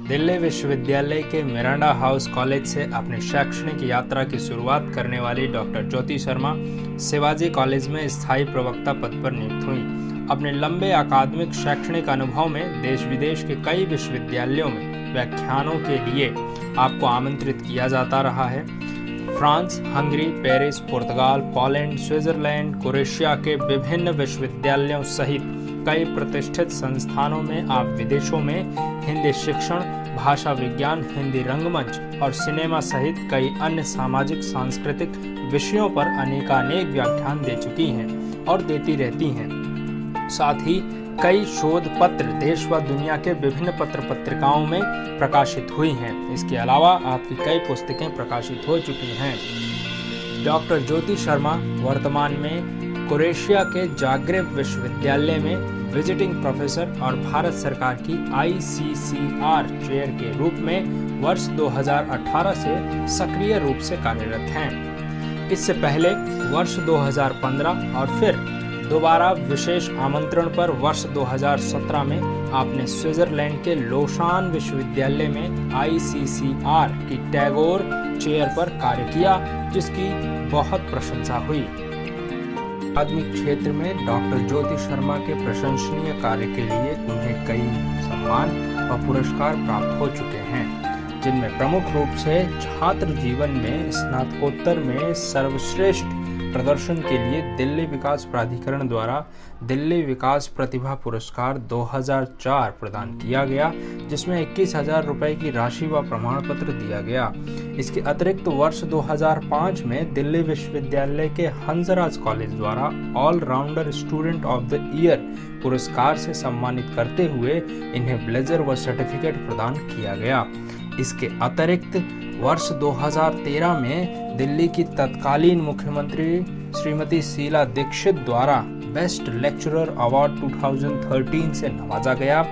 दिल्ली विश्वविद्यालय के Miranda house college से अपनी शैक्षणिक यात्रा की शुरुआत करने वाली डॉक्टर ज्योति शर्मा शिवाजी कॉलेज में स्थायी प्रवक्ता पद पर नियुक्त हुई। अपने लंबे अकादमिक शैक्षणिक अनुभव में देश विदेश के कई विश्वविद्यालयों में व्याख्यानों के लिए आपको आमंत्रित किया जाता रहा है। फ्रांस, हंगरी, पेरिस, पुर्तगाल, पोलैंड, स्विट्जरलैंड, क्रोएशिया के विभिन्न विश्वविद्यालयों सहित कई प्रतिष्ठित संस्थानों में आप विदेशों में हिंदी शिक्षण, भाषा विज्ञान, हिंदी रंगमंच और सिनेमा सहित कई अन्य सामाजिक सांस्कृतिक विषयों पर अनेकानेक व्याख्यान दे चुकी हैं और देती रहती हैं। साथ ही कई शोध पत्र देश व दुनिया के विभिन्न पत्र पत्रिकाओं में प्रकाशित हुई हैं। इसके अलावा आपकी कई पुस्तकें प्रकाशित हो चुकी हैं। डॉक्टर ज्योति शर्मा वर्तमान में क्रोएशिया के जाग्रेब विश्वविद्यालय में विजिटिंग प्रोफेसर और भारत सरकार की ICCR चेयर के रूप में वर्ष 2018 से सक्रिय रूप से कार्यरत हैं। इससे पहले वर्ष 2015 और फिर दोबारा विशेष आमंत्रण पर वर्ष 2017 में आपने स्विट्जरलैंड के लोशान विश्वविद्यालय में ICCR की टैगोर चेयर पर कार्य किया, जिसकी बहुत प्रशंसा हुई। अकादमिक क्षेत्र में डॉक्टर ज्योति शर्मा के प्रशंसनीय कार्य के लिए उन्हें कई सम्मान व पुरस्कार प्राप्त हो चुके हैं, जिनमें प्रमुख रूप से छात्र जीवन में स्नातकोत्तर में सर्वश्रेष्ठ प्रदर्शन के लिए दिल्ली विकास प्राधिकरण द्वारा दिल्ली विकास प्रतिभा पुरस्कार 2004 प्रदान किया गया, जिसमें 21,000 रुपए की राशि व प्रमाण पत्र दिया गया। इसके अतिरिक्त वर्ष 2005 में दिल्ली विश्वविद्यालय के हंसराज कॉलेज द्वारा allrounder student of the year पुरस्कार से सम्मानित करते हुए इन्हें ब्लेजर व सर्टिफिकेट प्रदान किया गया। इसके अतिरिक्त वर्ष 2013 में दिल्ली की तत्कालीन मुख्यमंत्री श्रीमती शीला दीक्षित द्वारा बेस्ट लेक्चरर अवार्ड 2013 से नवाजा गया,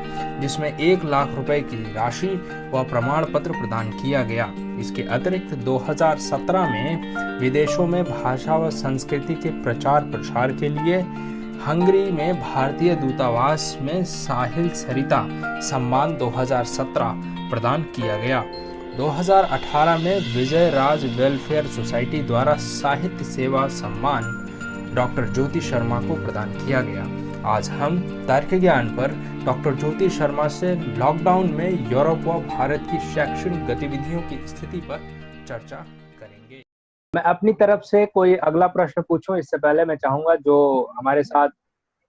जिसमें 1 लाख रुपए की राशि व प्रमाण पत्र प्रदान किया गया। इसके अतिरिक्त 2017 में विदेशों में भाषा व संस्कृति के प्रचार प्रसार के लिए हंगरी में भारतीय दूतावास में साहिल सरिता सम्मान 2017 प्रदान किया गया। 2018 में विजय राज वेलफेयर सोसाइटी द्वारा साहित्य सेवा सम्मान डॉक्टर ज्योति शर्मा को प्रदान किया गया। आज हम तर्क ज्ञान पर डॉक्टर ज्योति शर्मा से लॉकडाउन में यूरोप व भारत की शैक्षणिक गतिविधियों की स्थिति पर चर्चा करेंगे। मैं अपनी तरफ से कोई अगला प्रश्न पूछूं, इससे पहले मैं चाहूंगा जो हमारे साथ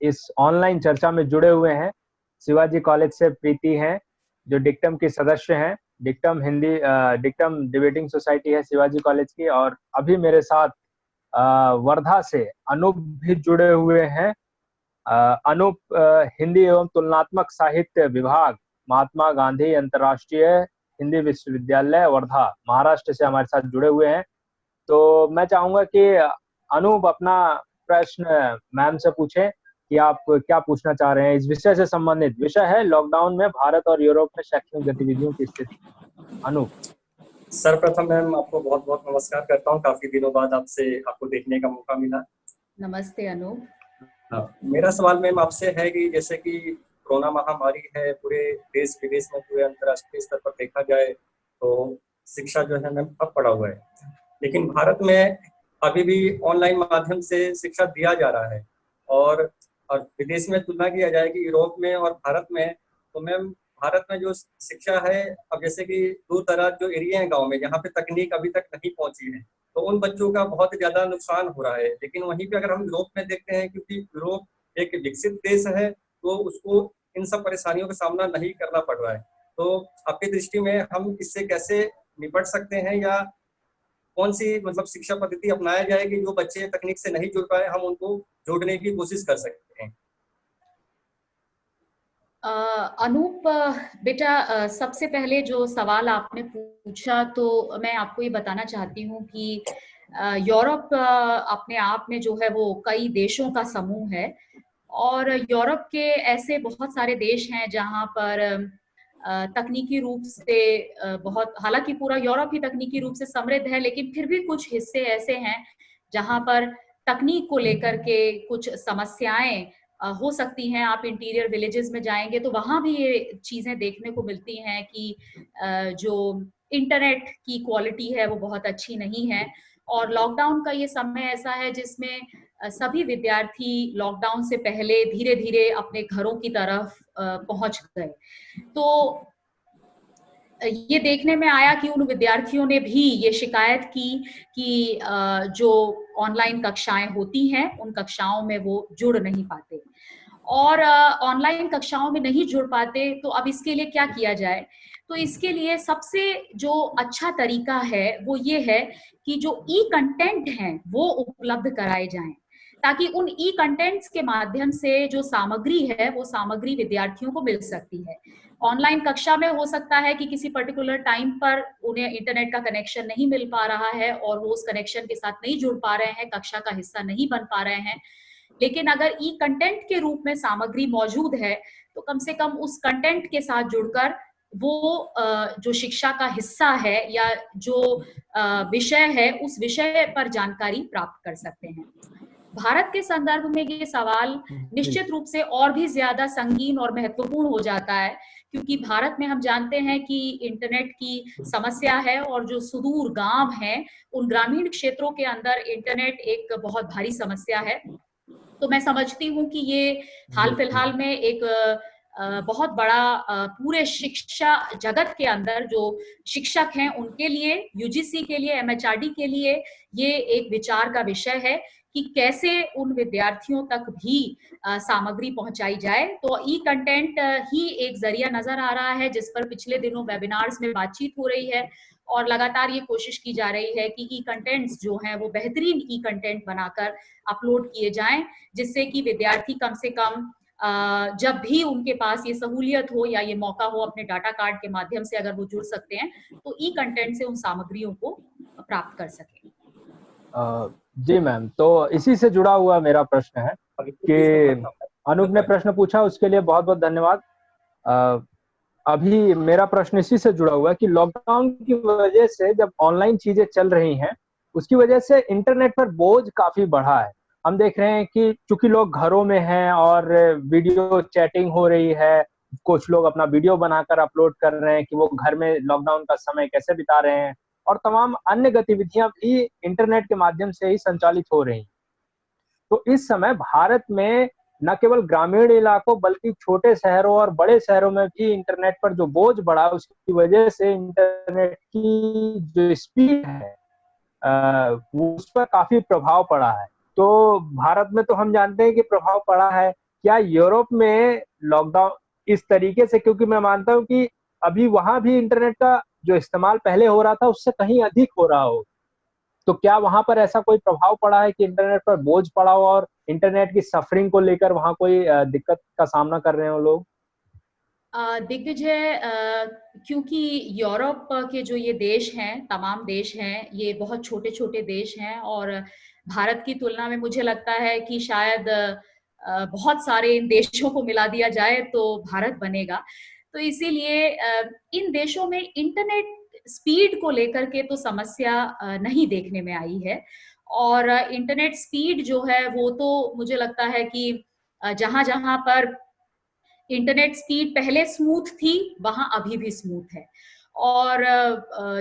इस ऑनलाइन चर्चा में जुड़े हुए हैं, शिवाजी कॉलेज से प्रीति हैं, जो डिक्टम की सदस्य हैं। डिक्टम डिबेटिंग सोसाइटी है शिवाजी कॉलेज की। और अभी मेरे साथ वर्धा से अनूप भी जुड़े हुए हैं। अनूप हिंदी एवं तुलनात्मक साहित्य विभाग, महात्मा गांधी अंतर्राष्ट्रीय हिंदी विश्वविद्यालय वर्धा, महाराष्ट्र से हमारे साथ जुड़े हुए हैं। तो मैं चाहूंगा कि अनूप अपना प्रश्न मैम से पूछें कि आप क्या पूछना चाह रहे हैं। इस विषय से संबंधित विषय है लॉकडाउन में भारत और यूरोप में शैक्षणिक गतिविधियों की स्थिति। अनूप। सर्वप्रथम मैम आपको बहुत बहुत नमस्कार करता हूँ। काफी दिनों बाद आपको देखने का मौका मिला। नमस्ते अनूप। मेरा सवाल मैम आपसे है कि जैसे कि कोरोना महामारी है, पूरे देश विदेश में, पूरे अंतर्राष्ट्रीय स्तर पर देखा जाए तो शिक्षा जो है मैम अब पड़ा हुआ है, लेकिन भारत में अभी भी ऑनलाइन माध्यम से शिक्षा दिया जा रहा है। और विदेश में तुलना किया जाए कि यूरोप में और भारत में, तो मैम भारत में जो शिक्षा है, अब जैसे कि दूर दराज जो एरिया है गांव में, जहाँ पे तकनीक अभी तक नहीं पहुंची है, तो उन बच्चों का बहुत ज्यादा नुकसान हो रहा है। लेकिन वहीं पे अगर हम यूरोप में देखते हैं, क्योंकि यूरोप एक विकसित देश है, तो उसको इन सब परेशानियों का सामना नहीं करना पड़ रहा है। तो आपकी दृष्टि में हम इससे कैसे निपट सकते हैं, या कौन सी मतलब शिक्षा पद्धति अपनाया जाए कि जो बच्चे तकनीक से नहीं जुड़ पाए, हम उनको जोड़ने की कोशिश कर सकते हैं। अनूप बेटा, सबसे पहले जो सवाल आपने पूछा, तो मैं आपको ये बताना चाहती हूँ कि यूरोप अपने आप में जो है वो कई देशों का समूह है, और यूरोप के ऐसे बहुत सारे देश हैं जहाँ पर तकनीकी रूप से बहुत, हालांकि पूरा यूरोप ही तकनीकी रूप से समृद्ध है, लेकिन फिर भी कुछ हिस्से ऐसे हैं जहां पर तकनीक को लेकर के कुछ समस्याएं हो सकती हैं। आप इंटीरियर विलेजेस में जाएंगे तो वहां भी ये चीजें देखने को मिलती हैं कि जो इंटरनेट की क्वालिटी है वो बहुत अच्छी नहीं है। और लॉकडाउन का ये समय ऐसा है जिसमें सभी विद्यार्थी लॉकडाउन से पहले धीरे धीरे अपने घरों की तरफ पहुंच गए। तो ये देखने में आया कि उन विद्यार्थियों ने भी ये शिकायत की कि जो ऑनलाइन कक्षाएं होती हैं उन कक्षाओं में वो जुड़ नहीं पाते, और ऑनलाइन कक्षाओं में नहीं जुड़ पाते। तो अब इसके लिए क्या किया जाए? तो इसके लिए सबसे जो अच्छा तरीका है वो ये है कि जो ई कंटेंट हैं वो उपलब्ध कराए जाएं, ताकि उन ई कंटेंट्स के माध्यम से जो सामग्री है वो सामग्री विद्यार्थियों को मिल सकती है। ऑनलाइन कक्षा में हो सकता है कि किसी पर्टिकुलर टाइम पर उन्हें इंटरनेट का कनेक्शन नहीं मिल पा रहा है और वो उस कनेक्शन के साथ नहीं जुड़ पा रहे हैं, कक्षा का हिस्सा नहीं बन पा रहे हैं। लेकिन अगर ई कंटेंट के रूप में सामग्री मौजूद है तो कम से कम उस कंटेंट के साथ जुड़कर वो जो शिक्षा का हिस्सा है या जो विषय है उस विषय पर जानकारी प्राप्त कर सकते हैं। भारत के संदर्भ में ये सवाल निश्चित रूप से और भी ज्यादा संगीन और महत्वपूर्ण हो जाता है, क्योंकि भारत में हम जानते हैं कि इंटरनेट की समस्या है और जो सुदूर गांव हैं उन ग्रामीण क्षेत्रों के अंदर इंटरनेट एक बहुत भारी समस्या है। तो मैं समझती हूँ कि ये हाल फिलहाल में एक बहुत बड़ा पूरे शिक्षा जगत के अंदर जो शिक्षक हैं उनके लिए, यूजीसी के लिए, एमएचआरडी के लिए ये एक विचार का विषय है कि कैसे उन विद्यार्थियों तक भी सामग्री पहुंचाई जाए। तो ई कंटेंट ही एक जरिया नजर आ रहा है जिस पर पिछले दिनों वेबिनार्स में बातचीत हो रही है और लगातार ये कोशिश की जा रही है कि ई कंटेंट्स जो हैं वो बेहतरीन ई कंटेंट बनाकर अपलोड किए जाएं, जिससे कि विद्यार्थी कम से कम जब भी उनके पास ये सहूलियत हो या ये मौका हो अपने डाटा कार्ड के माध्यम से अगर वो जुड़ सकते हैं तो ई कंटेंट से उन सामग्रियों को प्राप्त कर सके। जी मैम, तो इसी से जुड़ा हुआ मेरा प्रश्न है कि अनूप ने प्रश्न पूछा, उसके लिए बहुत बहुत धन्यवाद। अभी मेरा प्रश्न इसी से जुड़ा हुआ है कि लॉकडाउन की वजह से जब ऑनलाइन चीजें चल रही हैं उसकी वजह से इंटरनेट पर बोझ काफी बढ़ा है। हम देख रहे हैं कि चूंकि लोग घरों में हैं और वीडियो चैटिंग हो रही है, कुछ लोग अपना वीडियो बनाकर अपलोड कर रहे हैं कि वो घर में लॉकडाउन का समय कैसे बिता रहे हैं, और तमाम अन्य गतिविधियां भी इंटरनेट के माध्यम से ही संचालित हो रही हैं। तो इस समय भारत में न केवल ग्रामीण इलाकों बल्कि छोटे शहरों और बड़े शहरों में भी इंटरनेट पर जो बोझ बढ़ा उसकी वजह से इंटरनेट की जो स्पीड है उस पर काफी प्रभाव पड़ा है। तो भारत में तो हम जानते हैं कि प्रभाव पड़ा है, क्या यूरोप में लॉकडाउन इस तरीके से, क्योंकि मैं मानता हूं कि अभी वहां भी इंटरनेट का जो इस्तेमाल पहले हो रहा था उससे कहीं अधिक हो रहा हो, तो क्या वहां पर ऐसा कोई प्रभाव पड़ा है कि इंटरनेट पर बोझ पड़ा हो और इंटरनेट की सफरिंग को लेकर वहां कोई दिक्कत का सामना कर रहे हो लोग? दिग्विजय, क्योंकि यूरोप के जो ये देश हैं, तमाम देश हैं, ये बहुत छोटे छोटे देश हैं और भारत की तुलना में मुझे लगता है कि शायद बहुत सारे इन देशों को मिला दिया जाए तो भारत बनेगा। तो इसीलिए इन देशों में इंटरनेट स्पीड को लेकर के तो समस्या नहीं देखने में आई है, और इंटरनेट स्पीड जो है वो तो मुझे लगता है कि जहां जहां पर इंटरनेट स्पीड पहले स्मूथ थी वहां अभी भी स्मूथ है। और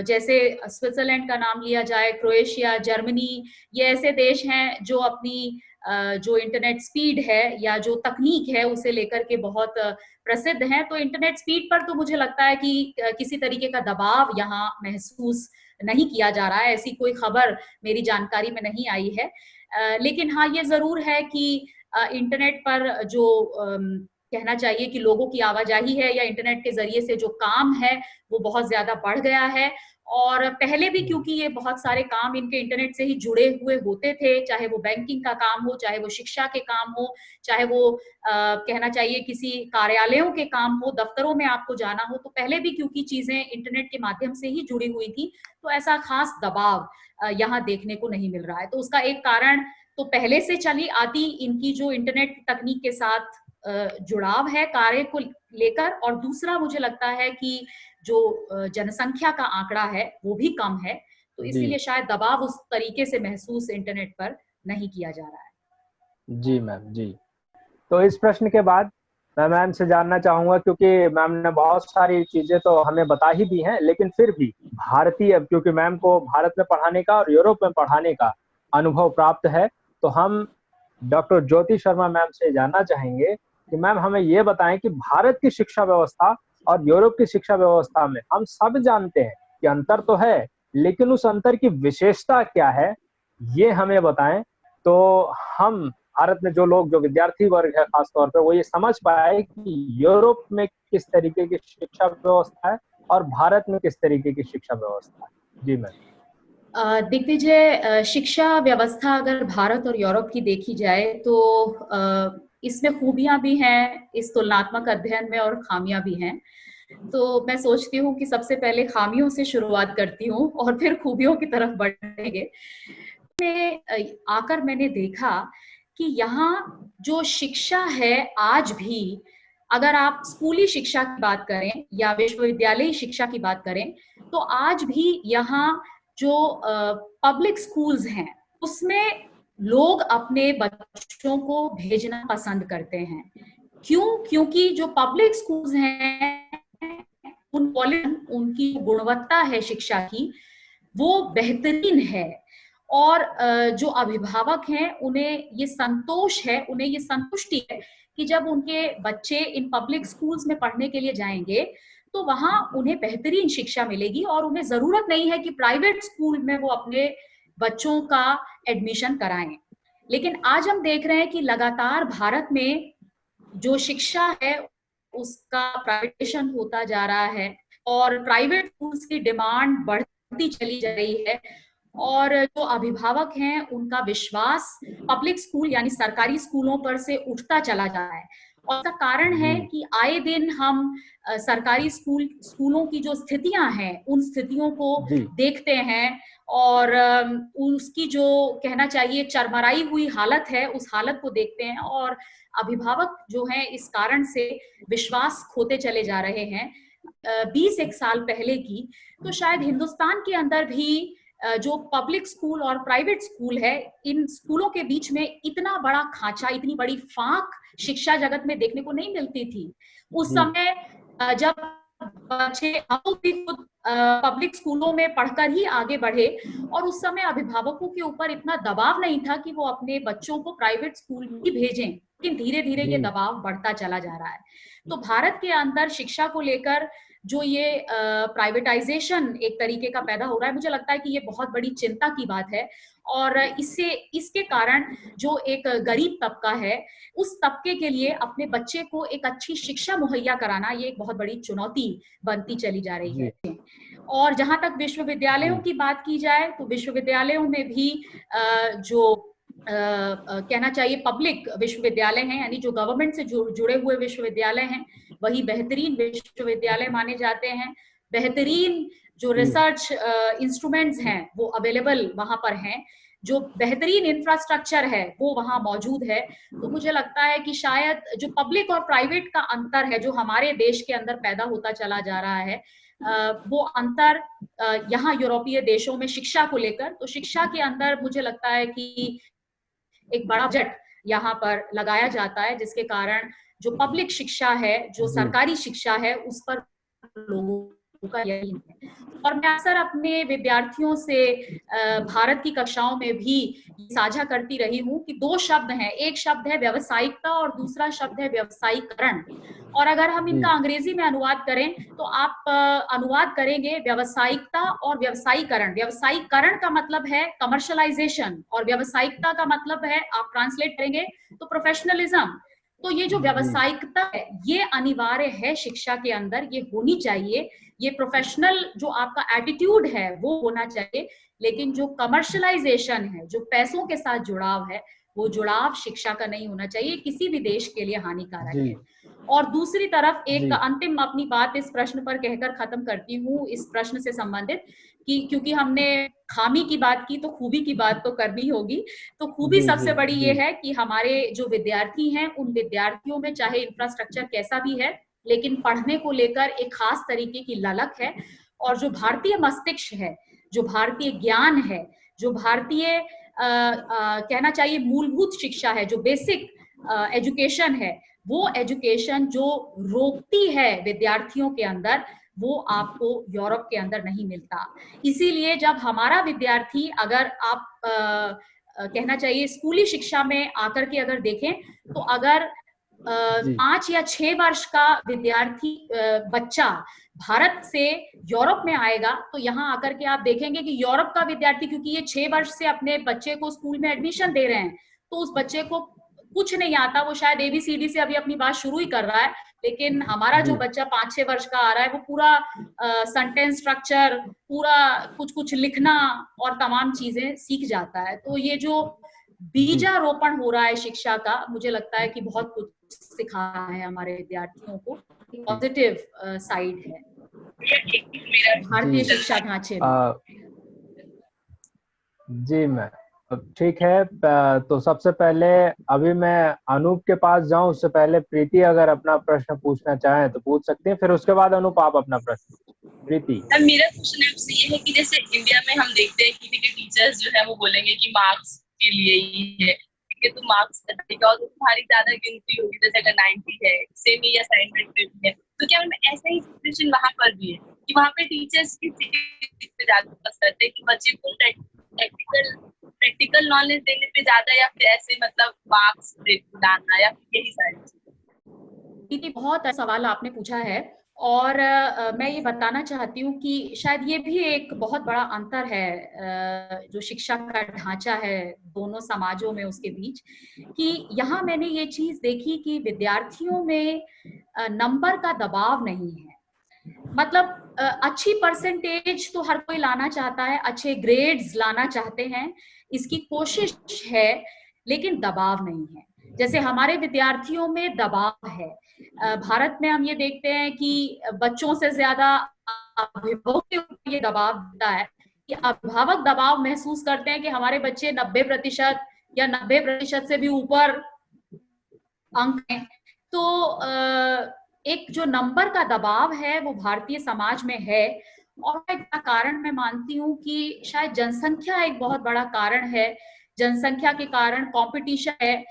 जैसे स्विट्जरलैंड का नाम लिया जाए, क्रोएशिया, जर्मनी, ये ऐसे देश हैं जो अपनी जो इंटरनेट स्पीड है या जो तकनीक है उसे लेकर के बहुत प्रसिद्ध हैं। तो इंटरनेट स्पीड पर तो मुझे लगता है कि किसी तरीके का दबाव यहाँ महसूस नहीं किया जा रहा है, ऐसी कोई खबर मेरी जानकारी में नहीं आई है। लेकिन हाँ, ये जरूर है कि इंटरनेट पर जो कहना चाहिए कि लोगों की आवाजाही है या इंटरनेट के जरिए से जो काम है वो बहुत ज्यादा बढ़ गया है। और पहले भी क्योंकि ये बहुत सारे काम इनके इंटरनेट से ही जुड़े हुए होते थे, चाहे वो बैंकिंग का काम हो, चाहे वो शिक्षा के काम हो, चाहे वो कहना चाहिए किसी कार्यालयों के काम हो, दफ्तरों में आपको जाना हो, तो पहले भी क्योंकि चीजें इंटरनेट के माध्यम से ही जुड़ी हुई थी तो ऐसा खास दबाव यहाँ देखने को नहीं मिल रहा है। तो उसका एक कारण तो पहले से चली आती इनकी जो इंटरनेट तकनीक के साथ जुड़ाव है कार्य को लेकर, और दूसरा मुझे लगता है कि जो जनसंख्या का आंकड़ा है वो भी कम है, तो इसीलिए शायद दबाव उस तरीके से महसूस इंटरनेट पर नहीं किया जा रहा है। जी मैम, जी। तो इस प्रश्न के बाद मैं मैम से जानना चाहूंगा, क्योंकि मैम ने बहुत सारी चीजें तो हमें बता ही दी हैं, लेकिन फिर भी भारतीय, क्योंकि मैम को भारत में पढ़ाने का और यूरोप में पढ़ाने का अनुभव प्राप्त है, तो हम डॉक्टर ज्योति शर्मा मैम से जानना चाहेंगे कि मैम हमें ये बताएं कि भारत की शिक्षा व्यवस्था और यूरोप की शिक्षा व्यवस्था में हम सब जानते हैं कि अंतर तो है, लेकिन उस अंतर की विशेषता क्या है, ये हमें बताएं, तो हम भारत में जो लोग, जो विद्यार्थी वर्ग है खासतौर पे, वो ये समझ पाए कि यूरोप में किस तरीके की शिक्षा व्यवस्था है और भारत में किस तरीके की शिक्षा व्यवस्था है। जी मैम। देख लीजिए, शिक्षा व्यवस्था अगर भारत और यूरोप की देखी जाए तो इसमें खूबियां भी हैं इस तुलनात्मक अध्ययन में और खामियां भी हैं। तो मैं सोचती हूँ कि सबसे पहले खामियों से शुरुआत करती हूँ और फिर खूबियों की तरफ बढ़ेंगे। आकर मैंने देखा कि यहाँ जो शिक्षा है आज भी, अगर आप स्कूली शिक्षा की बात करें या विश्वविद्यालयी शिक्षा की बात करें, तो आज भी यहाँ जो पब्लिक स्कूल्स हैं उसमें लोग अपने बच्चों को भेजना पसंद करते हैं। क्यों? क्योंकि जो पब्लिक स्कूल्स हैं उनकी गुणवत्ता है शिक्षा की, वो बेहतरीन है, और जो अभिभावक हैं उन्हें ये संतोष है, उन्हें ये संतुष्टि है कि जब उनके बच्चे इन पब्लिक स्कूल्स में पढ़ने के लिए जाएंगे तो वहां उन्हें बेहतरीन शिक्षा मिलेगी और उन्हें जरूरत नहीं है कि प्राइवेट स्कूल में वो अपने बच्चों का एडमिशन कराएं। लेकिन आज हम देख रहे हैं कि लगातार भारत में जो शिक्षा है उसका प्राइवेटाइजेशन होता जा रहा है और प्राइवेट स्कूल्स की डिमांड बढ़ती चली जा रही है, और जो अभिभावक हैं उनका विश्वास पब्लिक स्कूल यानी सरकारी स्कूलों पर से उठता चला जा रहा है। और इसका कारण है कि आए दिन हम सरकारी स्कूलों की जो स्थितियां हैं उन स्थितियों को देखते हैं, और उसकी जो कहना चाहिए चरमराई हुई हालत है उस हालत को देखते हैं, और अभिभावक जो हैं इस कारण से विश्वास खोते चले जा रहे हैं। 20 साल पहले की तो शायद हिंदुस्तान के अंदर भी जो पब्लिक स्कूल और प्राइवेट स्कूल है, इन स्कूलों के बीच में इतना बड़ा खांचा, इतनी बड़ी फाक शिक्षा जगत में देखने को नहीं मिलती थी। उस समय जब बच्चे हम भी खुद पब्लिक स्कूलों में पढ़कर ही आगे बढ़े, और उस समय अभिभावकों के ऊपर इतना दबाव नहीं था कि वो अपने बच्चों को प्राइवेट स्कूल में भेजें, लेकिन धीरे धीरे ये दबाव बढ़ता चला जा रहा है। तो भारत के अंदर शिक्षा को लेकर जो ये प्राइवेटाइजेशन एक तरीके का पैदा हो रहा है, मुझे लगता है कि ये बहुत बड़ी चिंता की बात है, और इसके कारण जो एक गरीब तबका है उस तबके के लिए अपने बच्चे को एक अच्छी शिक्षा मुहैया कराना ये एक बहुत बड़ी चुनौती बनती चली जा रही है। और जहां तक विश्वविद्यालयों की बात की जाए तो विश्वविद्यालयों में भी जो कहना चाहिए पब्लिक विश्वविद्यालय हैं, यानी जो गवर्नमेंट से जुड़े हुए विश्वविद्यालय हैं, वही बेहतरीन विश्वविद्यालय माने जाते हैं। बेहतरीन जो रिसर्च इंस्ट्रूमेंट्स हैं वो अवेलेबल वहां पर हैं, जो बेहतरीन इंफ्रास्ट्रक्चर है वो वहां मौजूद है। तो मुझे लगता है कि शायद जो पब्लिक और प्राइवेट का अंतर है जो हमारे देश के अंदर पैदा होता चला जा रहा है, वो अंतर यहाँ यूरोपीय देशों में शिक्षा को लेकर, तो शिक्षा के अंदर मुझे लगता है कि एक बड़ा बजट यहाँ पर लगाया जाता है, जिसके कारण जो पब्लिक शिक्षा है, जो सरकारी शिक्षा है, उस पर लोगों का यकीन है। और मैं अक्सर अपने विद्यार्थियों से भारत की कक्षाओं में भी साझा करती रही हूँ कि दो शब्द हैं, एक शब्द है व्यावसायिकता और दूसरा शब्द है व्यवसायीकरण। और अगर हम इनका अंग्रेजी में अनुवाद करें तो आप अनुवाद करेंगे व्यावसायिकता और व्यवसायीकरण। व्यवसायीकरण का मतलब है कमर्शलाइजेशन और व्यवसायिकता का मतलब है, आप ट्रांसलेट करेंगे तो प्रोफेशनलिज्म। तो ये जो व्यावसायिकता है ये अनिवार्य है शिक्षा के अंदर, ये होनी चाहिए। ये प्रोफेशनल जो आपका एटीट्यूड है वो होना चाहिए, लेकिन जो कमर्शलाइजेशन है, जो पैसों के साथ जुड़ाव है, वो जुड़ाव शिक्षा का नहीं होना चाहिए, किसी भी देश के लिए हानिकारक है। और दूसरी तरफ एक अंतिम अपनी बात इस प्रश्न पर कहकर खत्म करती हूँ, इस प्रश्न से संबंधित कि क्योंकि हमने खामी की बात की तो खूबी की बात तो करनी होगी। तो खूबी जी सबसे जी बड़ी जी ये है कि हमारे जो विद्यार्थी हैं, उन विद्यार्थियों में चाहे इंफ्रास्ट्रक्चर कैसा भी है, लेकिन पढ़ने को लेकर एक खास तरीके की ललक है। और जो भारतीय मस्तिष्क है, जो भारतीय ज्ञान है, जो भारतीय कहना चाहिए मूलभूत शिक्षा है, जो बेसिक एजुकेशन है, वो एजुकेशन जो रोकती है विद्यार्थियों के अंदर, वो आपको यूरोप के अंदर नहीं मिलता। इसीलिए जब हमारा विद्यार्थी, अगर आप कहना चाहिए स्कूली शिक्षा में आकर के अगर देखें, तो अगर जी 5 या 6 वर्ष का विद्यार्थी बच्चा भारत से यूरोप में आएगा, तो यहाँ आकर के आप देखेंगे कि यूरोप का विद्यार्थी, क्योंकि ये 6 वर्ष से अपने बच्चे को स्कूल में एडमिशन दे रहे हैं, तो उस बच्चे को कुछ नहीं आता, वो शायद ABCD से अभी अपनी बात शुरू ही कर रहा है। लेकिन हमारा जो जी बच्चा 5-6 वर्ष का आ रहा है, वो पूरा सेंटेंस स्ट्रक्चर, पूरा कुछ कुछ लिखना और तमाम चीजें सीख जाता है। तो ये जो बीजारोपण हो रहा है शिक्षा का, मुझे लगता है कि बहुत कुछ सिखा है हमारे विद्यार्थियों को, पॉजिटिव साइड है भारतीय शिक्षा ढांचे में। जी मैम, ठीक है। तो सबसे पहले अभी मैं अनूप के पास जाऊं, उससे पहले प्रीति अगर अपना प्रश्न पूछना चाहें तो पूछ सकते हैं, फिर उसके बाद अनूप आप अपना प्रश्न। प्रीति। मेरा क्वेश्चन आपसे ये है कि जैसे इंडिया में हम देखते हैं कि टीचर्स जो है वो बोलेंगे कि मार्क्स के लिए ही है, कि तुम मार्क्स देगा और तुम्हारी ज्यादा गिनती होगी, जैसे अगर 90 है, सेमी असाइनमेंट पे भी है, तो क्या उनमें ऐसा ही सिचुएशन वहां पर भी है कि वहां पे टीचर्स की ज्यादा फोकस करते हैं कि बच्चे को प्रैक्टिकल नॉलेज देने पे ज्यादा, या फिर ऐसे मतलब मार्क्स डालना, या फिर यही सारी चीजें? बहुत सवाल आपने पूछा है, और मैं ये बताना चाहती हूँ कि शायद ये भी एक बहुत बड़ा अंतर है जो शिक्षा का ढांचा है दोनों समाजों में, उसके बीच, कि यहाँ मैंने ये चीज देखी कि विद्यार्थियों में नंबर का दबाव नहीं है। मतलब अच्छी परसेंटेज तो हर कोई लाना चाहता है, अच्छे ग्रेड्स लाना चाहते हैं, इसकी कोशिश है, लेकिन दबाव नहीं है। जैसे हमारे विद्यार्थियों में दबाव है। भारत में हम ये देखते हैं कि बच्चों से ज्यादा अभिभावकों के ऊपर ये दबाव होता है कि अभिभावक दबाव महसूस करते हैं कि हमारे बच्चे 90% या 90% से भी ऊपर अंक हैं। तो एक जो नंबर का दबाव है वो भारतीय समाज में है, और एक कारण मैं मानती हूँ कि शायद जनसंख्या एक बहुत बड़ा कारण है। जनसंख्या के कारण कंपटीशन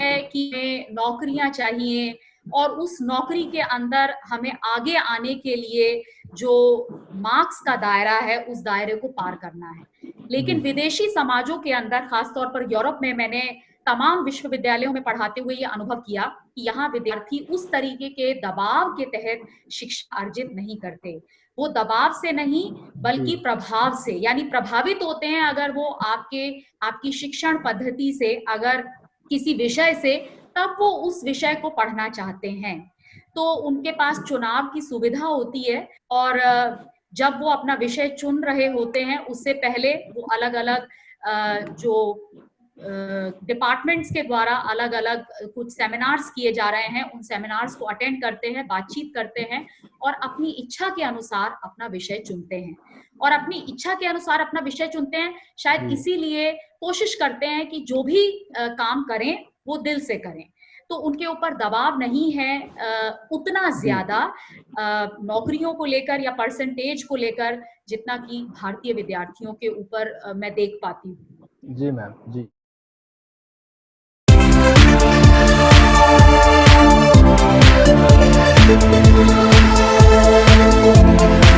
है कि हमें नौकरियां चाहिए, और उस नौकरी के अंदर हमें आगे आने के लिए जो मार्क्स का दायरा है, उस दायरे को पार करना है। लेकिन विदेशी समाजों के अंदर, खासतौर पर यूरोप में, मैंने तमाम विश्वविद्यालयों में पढ़ाते हुए ये अनुभव किया कि यहाँ विद्यार्थी उस तरीके के दबाव के तहत शिक्षा अर्जित नहीं करते। वो दबाव से नहीं बल्कि प्रभाव से, यानी प्रभावित होते हैं अगर वो आपकी शिक्षण पद्धति से, अगर किसी विषय से, तब वो उस विषय को पढ़ना चाहते हैं। तो उनके पास चुनाव की सुविधा होती है, और जब वो अपना विषय चुन रहे होते हैं, उससे पहले वो अलग अलग जो डिपार्टमेंट्स के द्वारा अलग अलग कुछ सेमिनार्स किए जा रहे हैं, उन सेमिनार्स को अटेंड करते हैं, बातचीत करते हैं, और अपनी इच्छा के अनुसार अपना विषय चुनते हैं। और अपनी इच्छा के अनुसार अपना विषय चुनते हैं शायद इसीलिए कोशिश करते हैं कि जो भी काम करें वो दिल से करें। तो उनके ऊपर दबाव नहीं है उतना ज्यादा नौकरियों को लेकर या परसेंटेज को लेकर, जितना कि भारतीय विद्यार्थियों के ऊपर मैं देख पाती हूँ। जी मैम, जी। Thank you.